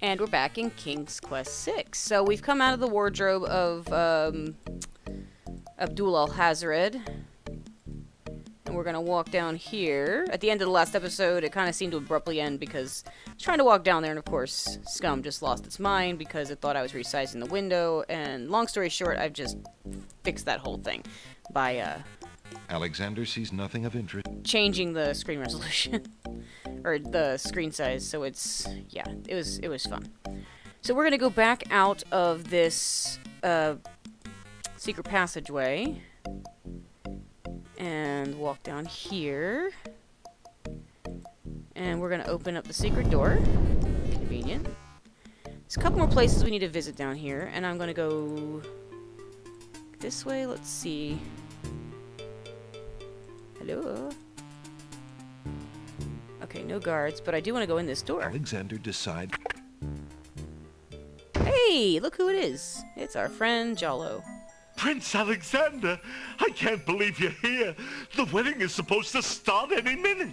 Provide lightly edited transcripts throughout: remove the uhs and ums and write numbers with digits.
And we're back in King's Quest 6. So we've come out of the wardrobe of Abdul al-Hazred. And we're going to walk down here. At the end of the last episode, it kind of seemed to abruptly end because I was trying to walk down there, and of course, Scum just lost its mind because it thought I was resizing the window. And long story short, I've just fixed that whole thing by Alexander sees nothing of interest. changing the screen resolution. Or the screen size, so it's, yeah, it was fun. So we're gonna go back out of this secret passageway and walk down here, and we're gonna open up the secret door. Convenient. There's a couple more places we need to visit down here, and I'm gonna go this way. Let's see. Hello. Okay, no guards, but I do want to go in this door. Alexander decides. Hey, look who it is. It's our friend Jollo. Prince Alexander, I can't believe you're here. The wedding is supposed to start any minute.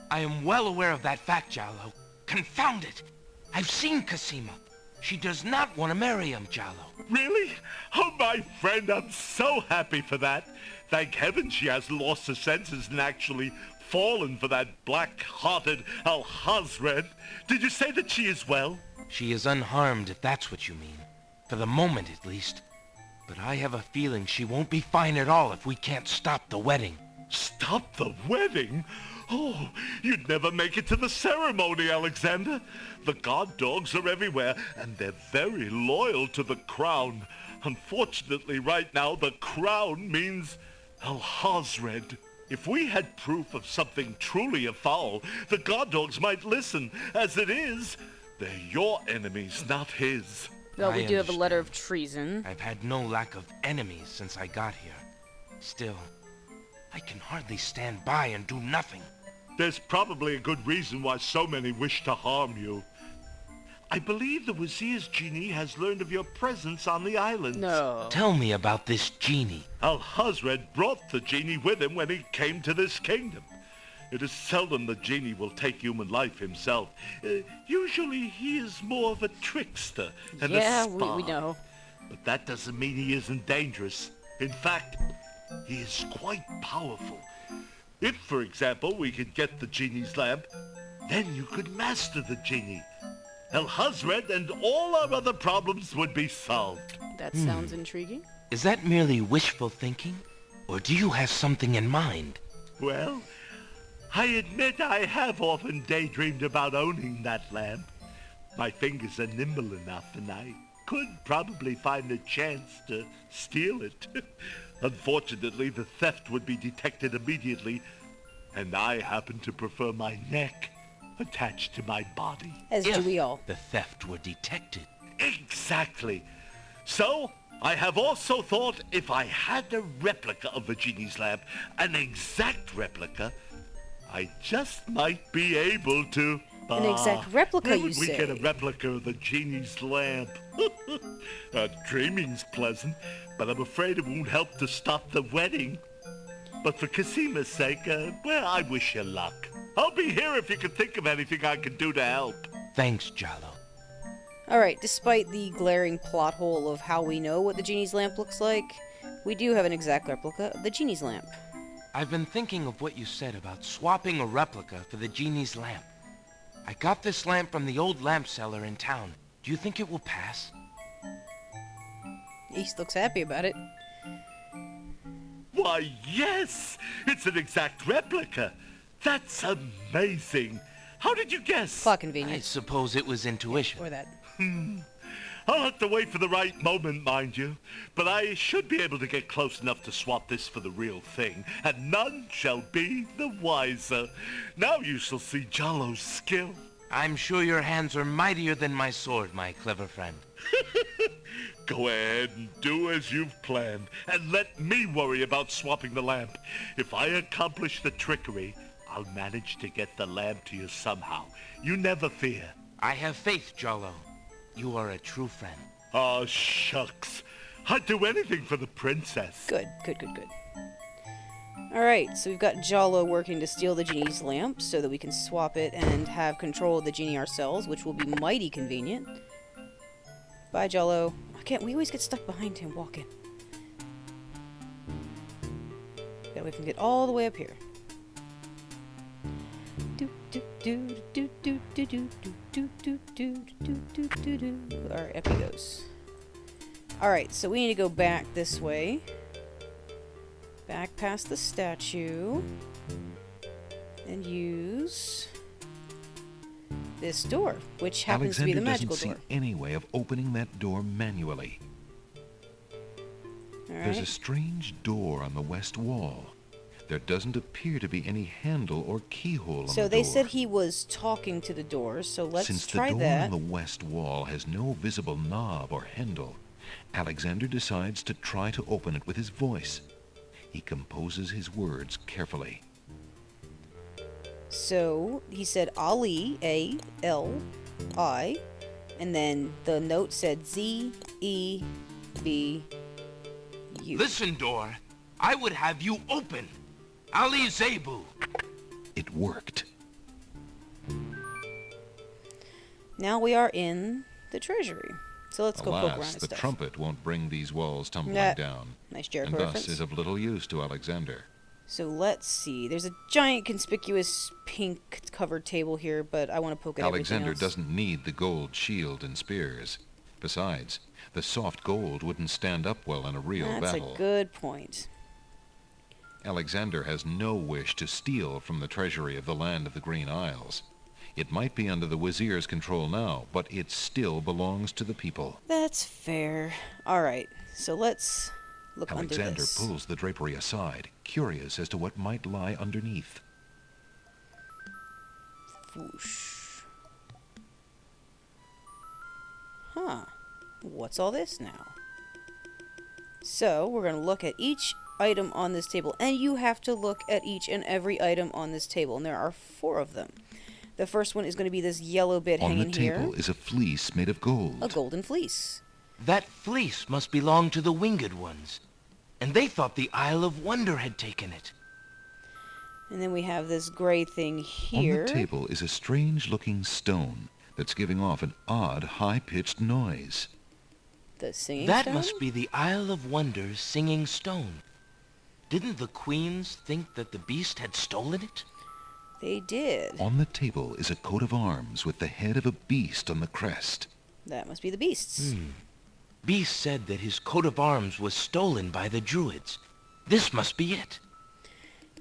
I am well aware of that fact, Jalo. Confound it! I've seen Cassima. She does not want to marry him, Jalo. Really? Oh, my friend, I'm so happy for that. Thank heaven she hasn't lost her senses and actually fallen for that black-hearted Al-Hazred. Did you say that she is well? She is unharmed, if that's what you mean. For the moment, at least. But I have a feeling she won't be fine at all if we can't stop the wedding. Stop the wedding? Oh, you'd never make it to the ceremony, Alexander. The guard dogs are everywhere, and they're very loyal to the crown. Unfortunately, right now, the crown means Al-Hazred. If we had proof of something truly afoul, the guard dogs might listen. As it is, they're your enemies, not his. Well, we I do have a letter understand. of treason. I've had no lack of enemies since I got here. Still, I can hardly stand by and do nothing. There's probably a good reason why so many wish to harm you. I believe the Wazir's genie has learned of your presence on the island. No. Tell me about this genie. Al-Hazred brought the genie with him when he came to this kingdom. It is seldom the genie will take human life himself. Usually he is more of a trickster and Yeah, a spy. we know. But that doesn't mean he isn't dangerous. In fact, he is quite powerful. If, for example, we could get the genie's lamp, then you could master the genie. Al-Hazred and all our other problems would be solved. That sounds intriguing. Is that merely wishful thinking? Or do you have something in mind? Well, I admit I have often daydreamed about owning that lamp. My fingers are nimble enough, and I could probably find a chance to steal it. Unfortunately, the theft would be detected immediately, and I happen to prefer my neck attached to my body. As do If we all. the theft were detected. Exactly. So, I have also thought if I had a replica of the genie's lamp, an exact replica, I just might be able to... An exact replica, where you would we get a say? replica of the genie's lamp? Dreaming's pleasant, but I'm afraid it won't help to stop the wedding. But for Cassima's sake, well, I wish you luck. I'll be here if you can think of anything I can do to help. Thanks, Jalo. Alright, despite the glaring plot hole of how we know what the genie's lamp looks like, we do have an exact replica of the genie's lamp. I've been thinking of what you said about swapping a replica for the genie's lamp. I got this lamp from the old lamp seller in town. Do you think it will pass? East looks happy about it. Why, yes! It's an exact replica. That's amazing. How did you guess? Plot I convenience. suppose it was intuition. Or that. I'll have to wait for the right moment, mind you. But I should be able to get close enough to swap this for the real thing, and none shall be the wiser. Now you shall see Jalo's skill. I'm sure your hands are mightier than my sword, my clever friend. Go ahead and do as you've planned, and let me worry about swapping the lamp. If I accomplish the trickery, I'll manage to get the lamp to you somehow. You never fear. I have faith, Jalo. You are a true friend. Oh, shucks. I'd do anything for the princess. Good, good, good, good. Alright, so we've got Jalo working to steal the genie's lamp so that we can swap it and have control of the genie ourselves, which will be mighty convenient. Bye, Jalo. We always get stuck behind him walking. That way we can get all the way up here. Alright, up he goes. Alright, so we need to go back this way. Back past the statue. And use this door, which happens to be the magical doesn't door. see any way of opening that door manually. There's a Alright. strange door on the west wall. There doesn't appear to be any handle or keyhole on the door. So they said he was talking to the door, so let's Since try the door that. on the west wall has no visible knob or handle, Alexander decides to try to open it with his voice. He composes his words carefully. So he said Ali, A-L-I, and then the note said Z-E-B-U. Listen, door. I would have you open. Ali Zebu. It worked. Now we are in the treasury. So let's go poke around Alas, and the stuff. trumpet won't bring these walls tumbling Nah. down, Nice Jericho and reference. thus is of little use to Alexander. So let's see. There's a giant conspicuous pink covered table here, but I want to poke at Alexander everything else. doesn't need the gold shield and spears. Besides, the soft gold wouldn't stand up well in a real That's battle. a good point. Alexander has no wish to steal from the treasury of the land of the Green Isles. It might be under the Wazir's control now, but it still belongs to the people. That's fair. Alright, so let's look under Alexander this. pulls the drapery aside, curious as to what might lie underneath. Whoosh. Huh. What's all this now? So, we're going to look at each item on this table. And you have to look at each and every item on this table. And there are 4 of them. The first one is going to be this yellow bit On the hanging here. table is a fleece made of gold. A golden fleece. That fleece must belong to the winged ones. And they thought the Isle of Wonder had taken it. And then we have this gray thing here. On the table is a strange-looking stone that's giving off an odd, high-pitched noise. The singing That stone? must be the Isle of Wonder's singing stone. Didn't the queens think that the beast had stolen it? They did. On the table is a coat of arms with the head of a beast on the crest. That must be the beasts. Beast said that his coat of arms was stolen by the druids. This must be it.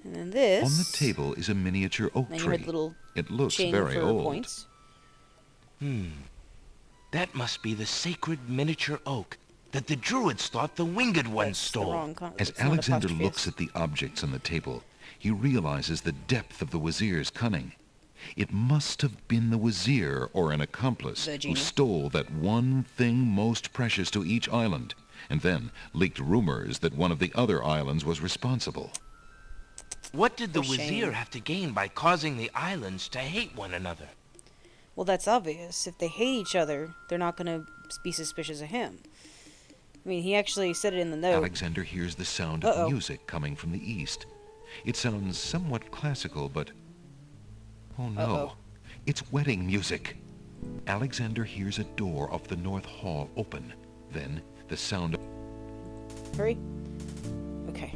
And then this. On the table is a miniature oak And you tree. had little It looks chain very for old. points. That must be the sacred miniature oak that the druids thought the winged ones That's the stole. wrong As it's not Alexander apostrophe, looks it's- at the objects on the table, he realizes the depth of the Wazir's cunning. It must have been the Wazir or an accomplice The who genie. stole that one thing most precious to each island, and then leaked rumors that one of the other islands was responsible. What did the For shame. Wazir have to gain by causing the islands to hate one another? Well, that's obvious. If they hate each other, they're not going to be suspicious of him. I mean, he actually said it in the note. Alexander hears the sound of Uh-oh. music coming from the east. It sounds somewhat classical, but... Oh no, Uh-oh. it's wedding music. Alexander hears a door of the north hall open. Then, the sound of... Hurry. Okay.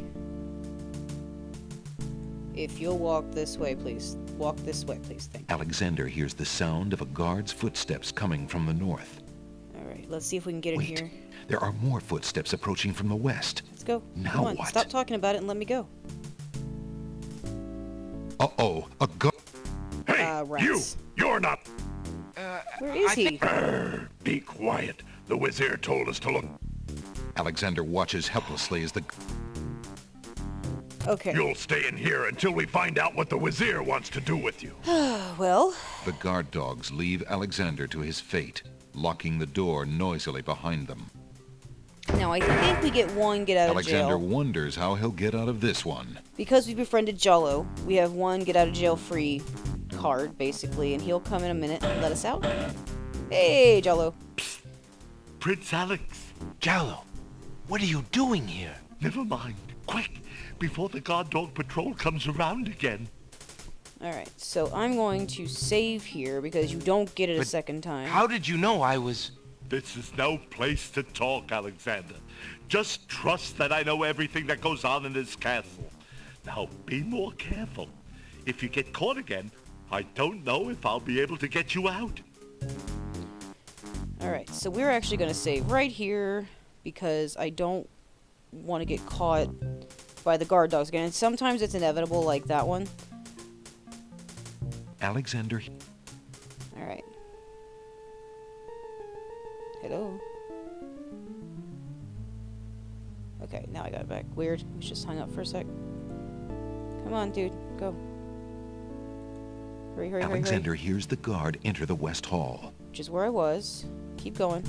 If you'll walk this way, please. Walk this way, please. Thank you. Alexander hears the sound of a guard's footsteps coming from the north. Alright, let's see if we can get in Wait, here. there are more footsteps approaching from the west. Let's go. Now Come on, what? stop talking about it and let me go. Uh-oh, a guard... Hey, rats. you're not... Where is I he? think- Be quiet. The Wazir told us to look. Alexander watches helplessly as the... Okay. You'll stay in here until we find out what the Wazir wants to do with you. Well, The guard dogs leave Alexander to his fate, locking the door noisily behind them. now I think we get one get out of Alexander jail. wonders how he'll get out of this one. Because we befriended Jalo, we have one get out of jail free card, basically, and he'll come in a minute and let us out. Hey, Jalo. Prince Alex, Jallo, what are you doing here? never mind. Quick, before the guard dog patrol comes around again. Alright, so I'm going to save here because you don't get it a But second time. How did you know I was... This is no place to talk, Alexander. Just trust that I know everything that goes on in this castle. Now, be more careful. If you get caught again, I don't know if I'll be able to get you out. Alright, so we're actually going to save right here because I don't want to get caught by the guard dogs again. And sometimes it's inevitable, like that one. Alexander Alright. Hello? Okay, now I got it back. Weird. It was just hung up for a sec. Come on, dude. Go. Hurry, hurry, hurry, Alexander hurry. hears the guard enter the West Hall. Which is where I was. Keep going.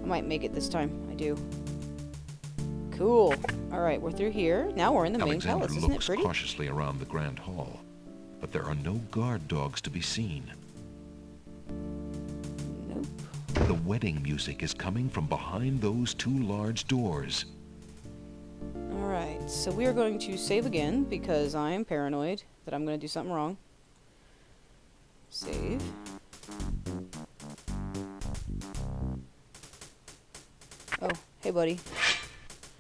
I might make it this time. I do. Cool. Alright, we're through here. Now we're in the main Alexander palace. Isn't it looks pretty? cautiously around the Grand Hall, but there are no guard dogs to be seen. Nope. The wedding music is coming from behind those two large doors. Alright, so we are going to save again because I am paranoid that I'm going to do something wrong. Save. Oh, hey buddy.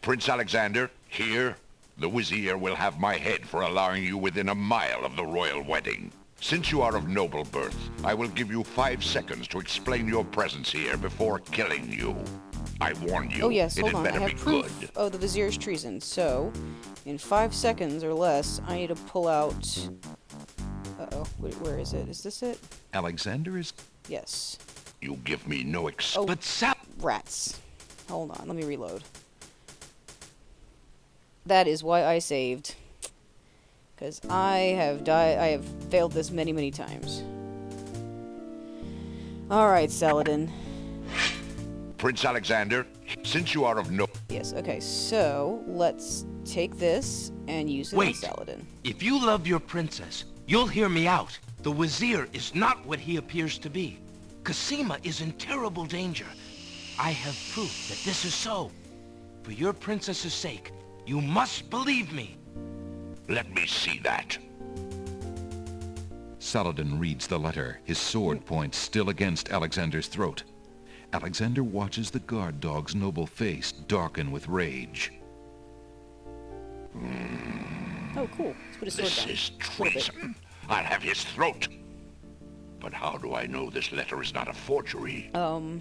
Prince Alexander, here, the Vizier will have my head for allowing you within a mile of the royal wedding. Since you are of noble birth, I will give you 5 seconds to explain your presence here before killing you. I warn you, Oh yes, it hold had on. I better be have proof good. of the Vizier's treason. So, in 5 seconds or less, I need to pull out... Uh-oh, where is it? Is this it? Alexander is... Yes. You give me no Oh, But Sal... rats. Hold on, let me reload. That is why I saved. Because I have failed this many, many times. Alright, Saladin. Prince Alexander, since you are of no... Yes, okay, so let's take this and use it on Wait. Saladin. If you love your princess, you'll hear me out. The Vizier is not what he appears to be. Cosima is in terrible danger. I have proof that this is so. For your princess's sake, you must believe me. Let me see that. Saladin reads the letter, his sword points still against Alexander's throat. Alexander watches the guard dog's noble face darken with rage. Oh, cool. Let's put his sword This down. is A little bit. treason. I'll have his throat. But how do I know this letter is not a forgery?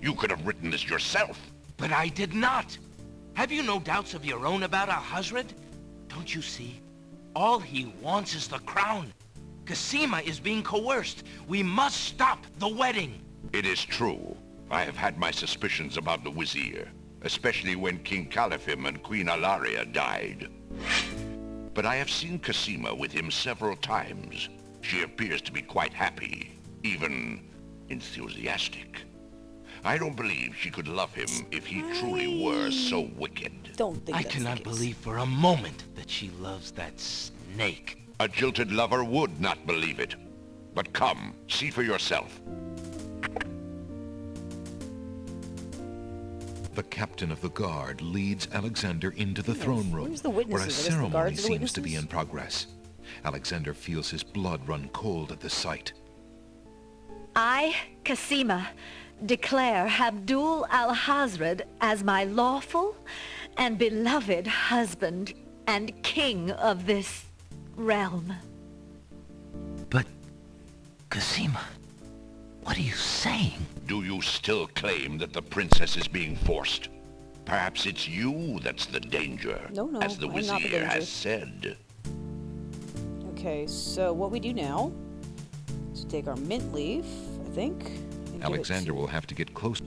You could have written this yourself. But I did not. Have you no doubts of your own about Ahasred? Don't you see? All he wants is the crown. Cosima is being coerced. We must stop the wedding. It is true. I have had my suspicions about the Vizier, especially when King Califim and Queen Alaria died. But I have seen Cosima with him several times. She appears to be quite happy, even enthusiastic. I don't believe she could love him if he truly were so wicked. Don't think I that's the cannot case. believe for a moment that she loves that snake. A jilted lover would not believe it. But come, see for yourself. The captain of the guard leads Alexander into the throne room, Where's the where witnesses? a I guess the ceremony guards are the seems to be witnesses? in progress. Alexander feels his blood run cold at the sight. I, Cosima, declare Abdul al-Hazred as my lawful and beloved husband and king of this realm. But, Cosima, what are you saying? Do you still claim that the princess is being forced? Perhaps it's you that's the danger, No, as the I'm not the Vizier danger. has said. Okay, so what we do now is take our mint leaf, I think. and give it Alexander to- will have to get close.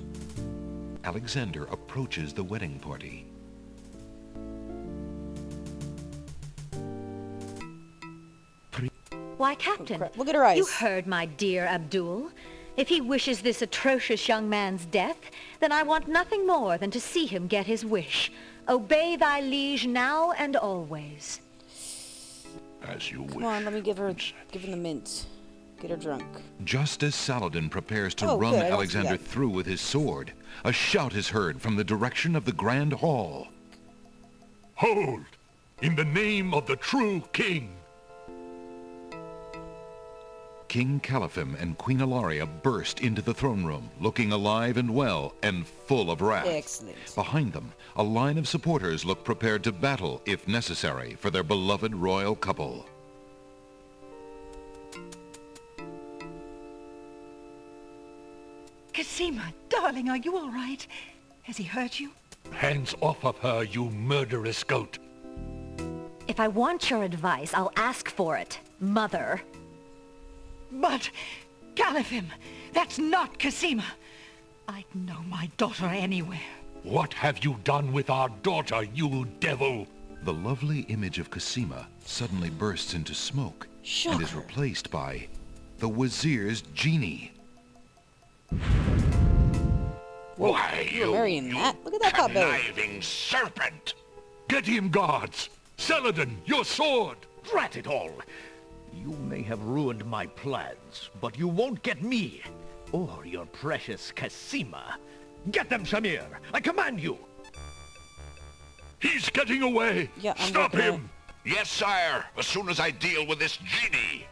Alexander approaches the wedding party. Why, Captain, crap. Look at her eyes. you heard my dear Abdul. If he wishes this atrocious young man's death, then I want nothing more than to see him get his wish. Obey thy liege now and always. As you wish. Come on, let me give him the mint. Get her drunk. Just as Saladin prepares to Oh, run good, I don't see Alexander that. through with his sword, a shout is heard from the direction of the Grand Hall. Hold! in the name of the true king. King Caliphem and Queen Ilaria burst into the throne room, looking alive and well and full of wrath. Excellent. Behind them, a line of supporters looked prepared to battle, if necessary, for their beloved royal couple. Cosima, darling, are you all right? Has he hurt you? Hands off of her, you murderous goat. If I want your advice, I'll ask for it, Mother. But, Caliphem, that's not Cosima. I'd know my daughter anywhere. What have you done with our daughter, you devil? The lovely image of Cosima suddenly bursts into smoke and is Shocker. replaced by the Wazir's genie. Why, You were marrying that? Look at that potbelly. conniving serpent! Get him, guards! Saladin, your sword! Drat it all! You may have ruined my plans, but you won't get me, or your precious Cosima. Get them, Shamir! I command you! He's getting away! Yeah, I'm Stop working on him! Yes, sire, as soon as I deal with this genie.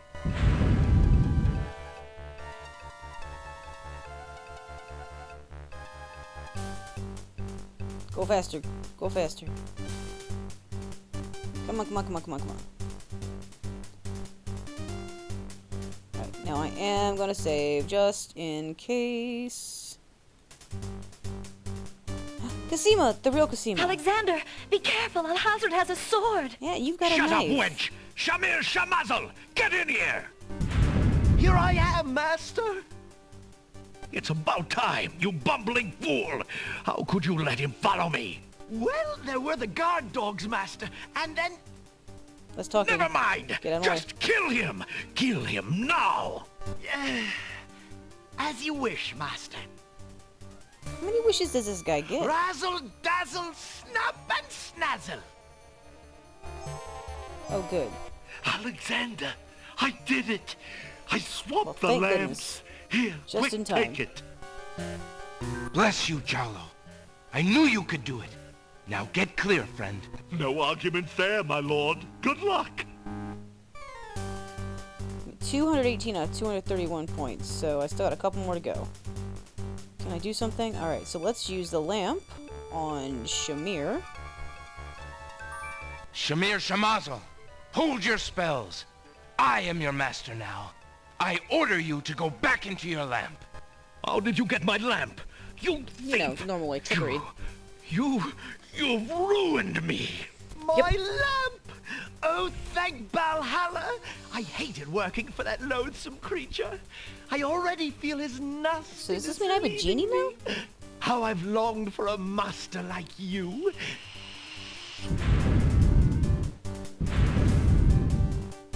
Go faster. Go faster. Come on, come on, come on, come on, come on. Alright, now I am gonna save just in case. Cosima! The real Cosima! Alexander, be careful. Alhazred has a sword. Yeah, you've got a Shut up, knife. wench! Shamir Shamazel! Get in here! Here I am, master! It's about time, you bumbling fool! How could you let him follow me? Well, there were the guard dogs, master, and then... Let's talk. Never mind! Get out of the way. Just kill him! Kill him now! As you wish, master. How many wishes does this guy get? Razzle, dazzle, snap, and snazzle! Oh, good. Alexander, I did it! I swapped Well, the thank lamps! Here, Just quick, in time. take it. Bless you, Jalo. I knew you could do it. Now get clear, friend. No arguments there, my lord. Good luck! 218 out of 231 points, so I still got a couple more to go. Can I do something? Alright, so let's use the lamp on Shamir. Shamir Shamazel, hold your spells. I am your master now. I order you to go back into your lamp. How did you get my lamp? You You know, thief! normal like trickery. You've ruined me! My lamp! Oh, thank Valhalla! I hated working for that loathsome creature. I already feel his nastiness. So does this mean I have a genie now? leaving me. How I've longed for a master like you.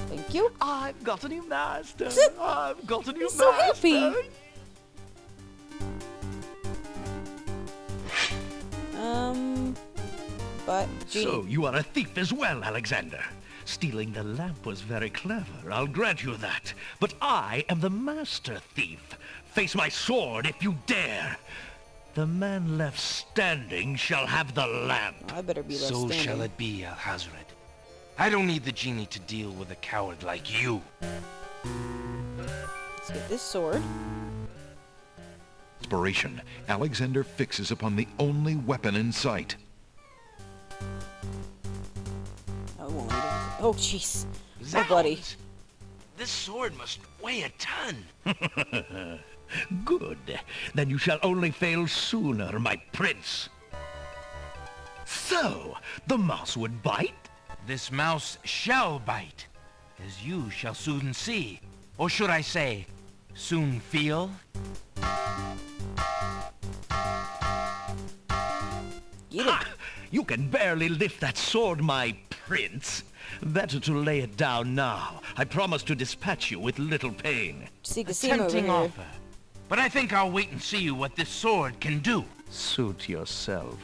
Thank you. I've got a new master. I've got a new He's so master. happy. But genie. So you are a thief as well, Alexander. Stealing the lamp was very clever, I'll grant you that. But I am the master thief. Face my sword if you dare. The man left standing shall have the lamp. I better be left So standing. shall it be, Alhazred. I don't need the genie to deal with a coward like you. Let's get this sword. Inspiration, Alexander fixes upon the only weapon in sight. Oh, it won't let me do it. Oh, jeez. Oh, buddy. Zounds! This sword must weigh a ton. Good. Then you shall only fail sooner, my prince. So, the mouse would bite? This mouse shall bite, as you shall soon see. Or should I say, soon feel? Get it. Ha! You can barely lift that sword, my prince. Better to lay it down now. I promise to dispatch you with little pain. See Cosima over Tempting here. offer. But I think I'll wait and see what this sword can do. Suit yourself.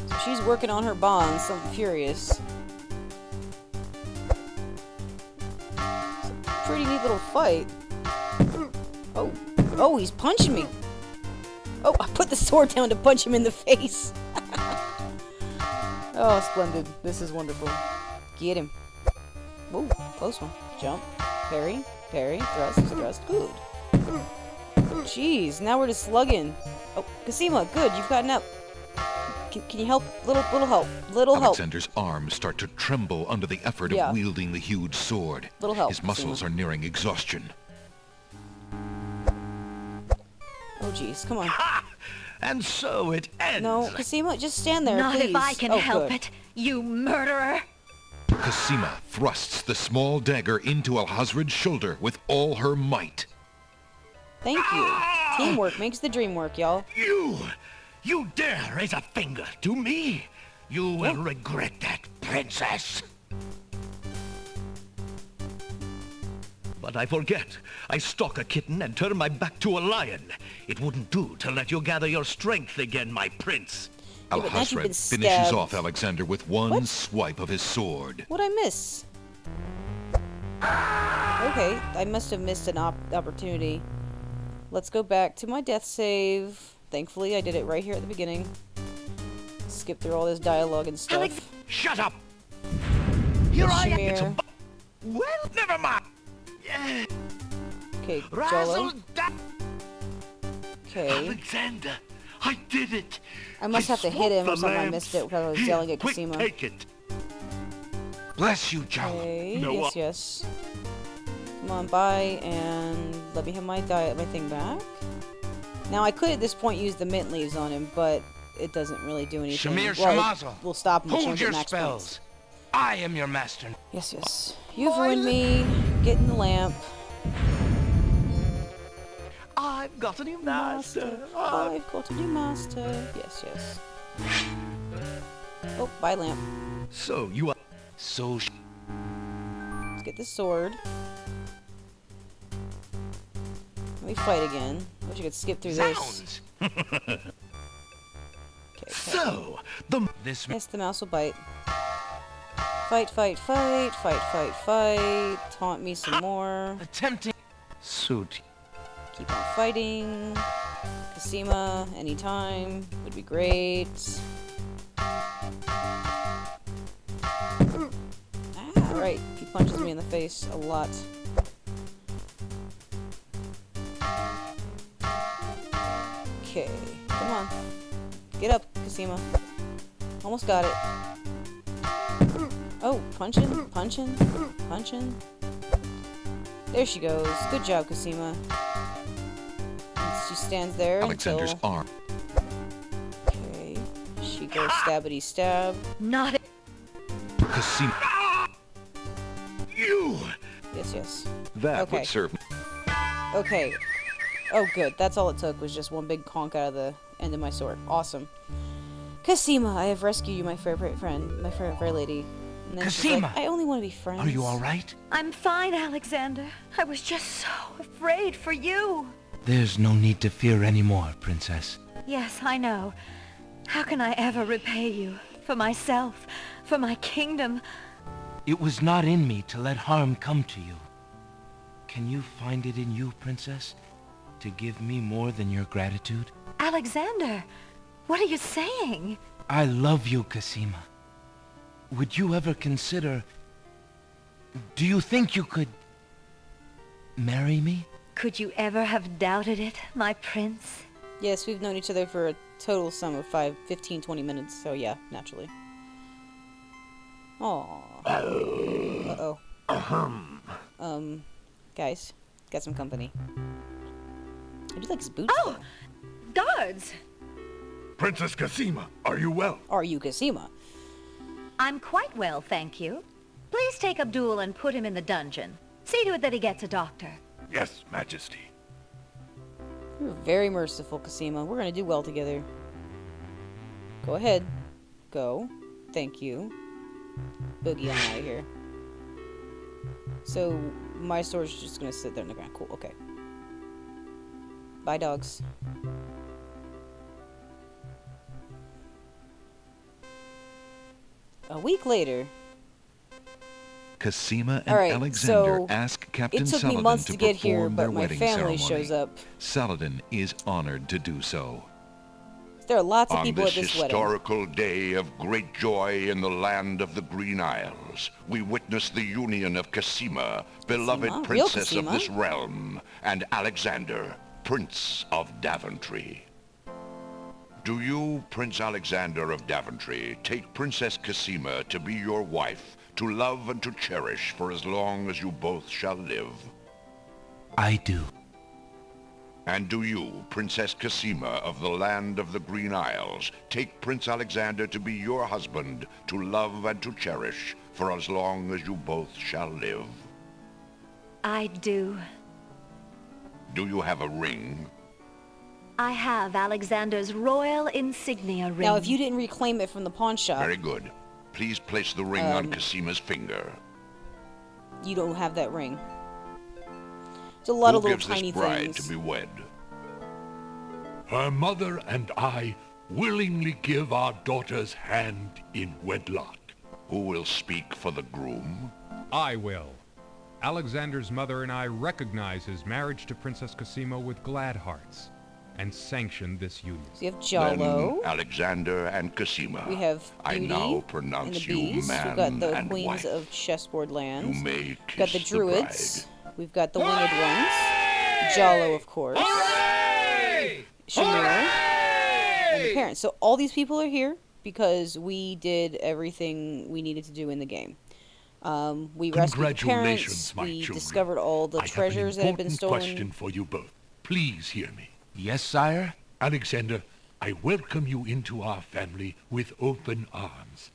So she's working on her bonds, so I'm furious. It's a pretty neat little fight. Oh. Oh, he's punching me. Oh, I put the sword down to punch him in the face. Oh, splendid. This is wonderful. Get him. Ooh, close one. Jump. Parry. Parry. Thrust. Thrust. Good. Jeez, now we're just slugging. Oh, Cosima, good, you've gotten up. Can you help? Little help. Little help. Alexander's arms start to tremble under the effort Yeah. of wielding the huge sword. Little help, His muscles Cosima. are nearing exhaustion. Oh, jeez, come on. Ha! And so it ends. No, Cosima, just stand there, Not please. if I can Oh, help good. it, you murderer! Cosima thrusts the small dagger into Alhazred's shoulder with all her might. Thank you. Teamwork makes the dream work, y'all. You dare raise a finger to me? You will regret that, princess. But I forget. I stalk a kitten and turn my back to a lion. It wouldn't do to let you gather your strength again, my prince. Yeah, but now you've been Alhazred finishes stabbed. off Alexander with one What? swipe of his sword. What'd I miss? Okay, I must have missed an opportunity. Let's go back to my death save. Thankfully, I did it right here at the beginning. Skip through all this dialogue and stuff. Alex- Shut up! Here I am. It's a Shamir. well, never mind. Okay, Razzle Jolo. da- Okay. Alexander, I did it. I must have to hit swapped him or the something. I lamps. missed it because I was Here, yelling at quick, Cosima. take it. Bless you, Jalo. Okay, No, yes, yes. Come on, bye, and let me have my thing back. Now, I could at this point use the mint leaves on him, but it doesn't really do anything. Shamir Well, Shamazel. we'll stop him. Hold change your at max spells. points. I am your master. Yes, yes. You've ruined me. Get in the lamp. I've got a new master. I've got a new master. Yes, yes. Oh, bye, lamp. So you are. So Let's get this sword. Let me fight again. I wish I could skip through this. sounds. Okay, So This yes, the mouse will bite. Fight, fight, fight, fight, fight, fight. Taunt me some more. attempting suit. Keep on fighting. Cosima, anytime. Would be great. Ah, right. He punches me in the face a lot. Okay. Come on. Get up, Cosima. Almost got it. Oh, punching, punching, punching. There she goes. Good job, Cosima. And she stands there Alexander's until... arm. Okay. She goes stabbity stab. Not Cosima. you. Yes, yes. That Okay. would serve. Okay. Oh, good. That's all it took was just one big conk out of the end of my sword. Awesome. Cosima, I have rescued you, my fair friend, my fair lady. And then she's like, Cosima! I only want to be friends. Are you all right? I'm fine, Alexander. I was just so afraid for you. There's no need to fear anymore, princess. Yes, I know. How can I ever repay you? For myself, for my kingdom. It was not in me to let harm come to you. Can you find it in you, princess, to give me more than your gratitude? Alexander, what are you saying? I love you, Cosima. Would you ever consider... Do you think you could... marry me? Could you ever have doubted it, my prince? Yes, we've known each other for a total sum of 15, 20 minutes, so yeah, naturally. Aww. Uh-oh. Guys, got some company. I do like his boots, Oh! Guards! Princess Cosima, are you well? though. Are you Cosima? I'm quite well, thank you. Please take Abdul and put him in the dungeon. See to it that he gets a doctor. Yes, Majesty. You're very merciful, Cosima. We're gonna do well together. Go ahead. Go. Thank you. Boogie on out of here. So, my sword's just gonna sit there in the ground. Cool, okay. Bye, dogs. A week later, Cosima and Alright, Alexander so ask Captain it took Saladin me months to get perform here, their but my wedding family ceremony. shows up. Saladin is honored to do so. There are lots of On people this at this wedding. historical day of great joy in the land of the Green Isles, we witness the union of Cassima, beloved Real princess of Cassima. this realm, and Alexander, Prince of Daventry. Do you, Prince Alexander of Daventry, take Princess Cassima to be your wife, to love and to cherish for as long as you both shall live? I do. And do you, Princess Cassima of the land of the Green Isles, take Prince Alexander to be your husband, to love and to cherish for as long as you both shall live? I do. Do you have a ring? I have Alexander's royal insignia ring. Now, if you didn't reclaim it from the pawn shop, Very good. Please place the ring on Cassima's finger. you don't have that ring. There's a lot Who of little gives tiny this bride things. to be wed? Her mother and I willingly give our daughter's hand in wedlock. Who will speak for the groom? I will. Alexander's mother and I recognize his marriage to Princess Cassima with glad hearts and sanction this union. So you have Jalo. Then Alexander and Cassima. We have I Beauty now and pronounce the you Beast. man We've got the and Queens wife. of Chessboard Lands. You may We've kiss got the the Druids. bride. We've got the Winged Ones. Jalo, of course. Shamir. And the parents. So all these people are here because we did everything we needed to do in the game. We rescued the parents. Congratulations, my We children. discovered all the I have an treasures that had been important stolen. question for you both. Please hear me. Yes, sire? Alexander, I welcome you into our family with open arms.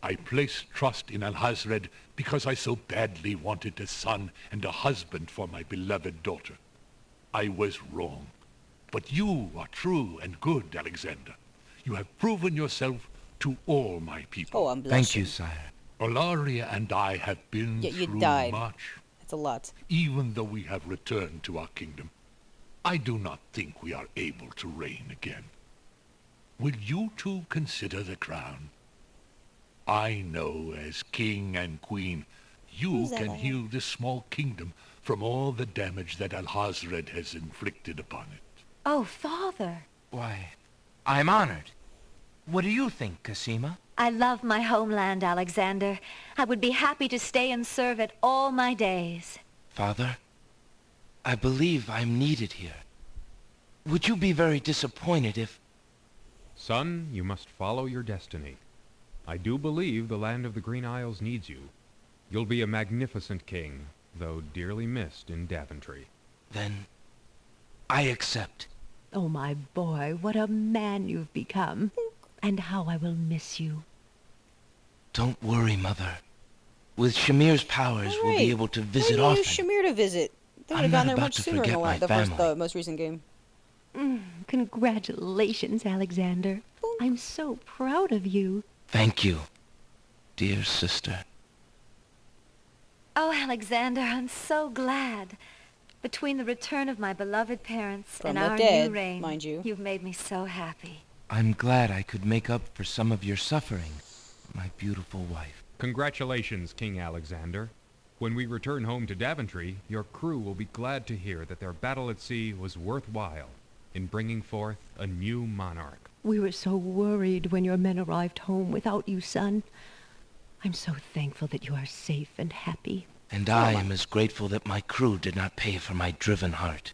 I place trust in Alhazred because I so badly wanted a son and a husband for my beloved daughter. I was wrong. But you are true and good, Alexander. You have proven yourself to all my people. Oh, I'm blushing. Thank you, sire. Olaria and I have been Yet you through died. much, That's a lot. even though we have returned to our kingdom. I do not think we are able to reign again. Will you two consider the crown? I know as king and queen, you Who's that can guy? heal this small kingdom from all the damage that Alhazred has inflicted upon it. Oh, Father. Why, I'm honored. What do you think, Cassima? I love my homeland, Alexander. I would be happy to stay and serve it all my days. Father, I believe I'm needed here. Would you be very disappointed if... Son, you must follow your destiny. I do believe the land of the Green Isles needs you. You'll be a magnificent king, though dearly missed in Daventry. Then I accept. Oh, my boy, what a man you've become. And how I will miss you. Don't worry, Mother. With Shamir's powers, we'll be able to visit Why often. didn't you use Shamir to visit? They would I'm have gone not there about much to sooner in forget the, my the family. most recent game. Congratulations, Alexander. I'm so proud of you. Thank you, dear sister. Oh, Alexander, I'm so glad. Between the return of my beloved parents From and the our dead, new reign, mind you. you've made me so happy. I'm glad I could make up for some of your suffering, my beautiful wife. Congratulations, King Alexander. When we return home to Daventry, your crew will be glad to hear that their battle at sea was worthwhile in bringing forth a new monarch. We were so worried when your men arrived home without you, son. I'm so thankful that you are safe and happy. And I am as grateful that my crew did not pay for my driven heart.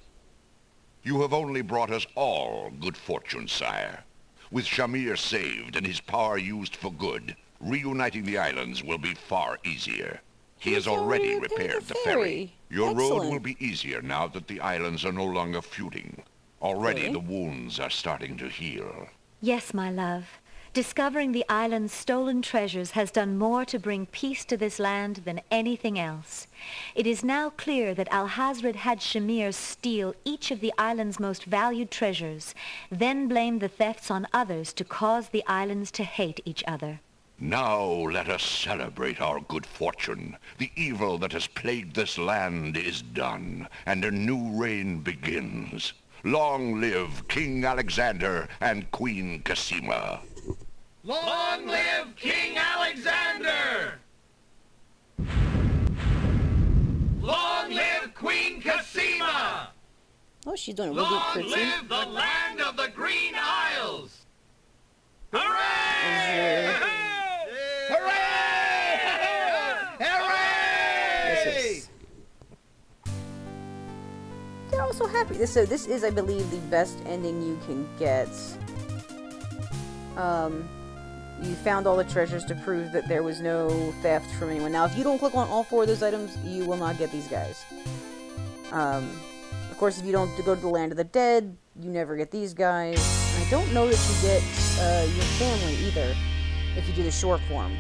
You have only brought us all good fortune, sire. With Shamir saved and his power used for good, reuniting the islands will be far easier. He has already repaired the ferry. Your road Excellent. will be easier now that the islands are no longer feuding. Already Okay. the wounds are starting to heal. Yes, my love. Discovering the island's stolen treasures has done more to bring peace to this land than anything else. It is now clear that Alhazred had Shamir steal each of the island's most valued treasures, then blame the thefts on others to cause the islands to hate each other. Now let us celebrate our good fortune. The evil that has plagued this land is done, and a new reign begins. Long live King Alexander and Queen Cassima. Long live King Alexander! Long live Queen Cassima! Oh, she's doing a really good curtsy. the land of the Green Isles! treasure. Yes. Yeah, I'm so happy. This is, I believe, the best ending you can get. You found all the treasures to prove that there was no theft from anyone. Now, if you don't click on all 4 of those items, you will not get these guys. Of course, if you don't go to the Land of the Dead, you never get these guys. And I don't know that you get your family either if you do the short form.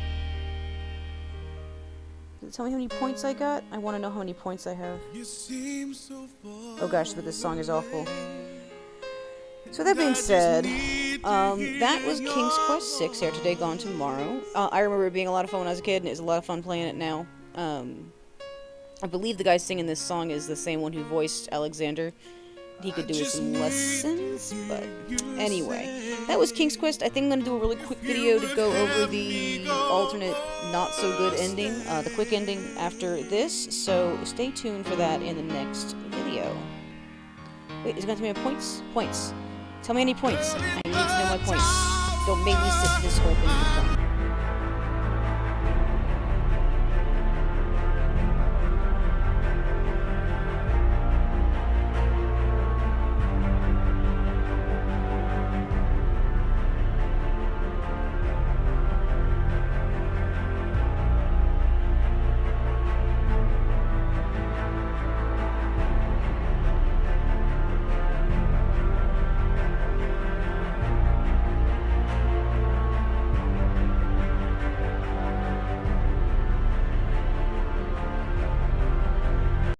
Does it tell me how many points I got? I want to know how many points I have. Oh gosh, but this song is awful. So that being said, that was King's Quest 6 here today, gone tomorrow. I remember it being a lot of fun when I was a kid, and it's a lot of fun playing it now. I believe the guy singing this song is the same one who voiced Alexander. He could do with some lessons, but anyway. That was King's Quest. I think I'm going to do a really quick video to go over the alternate not-so-good ending, the quick ending after this, so stay tuned for that in the next video. Wait, is it going to tell me my points? Points. Tell me any points. I need to know my points. Don't make me sit this whole thing in the point.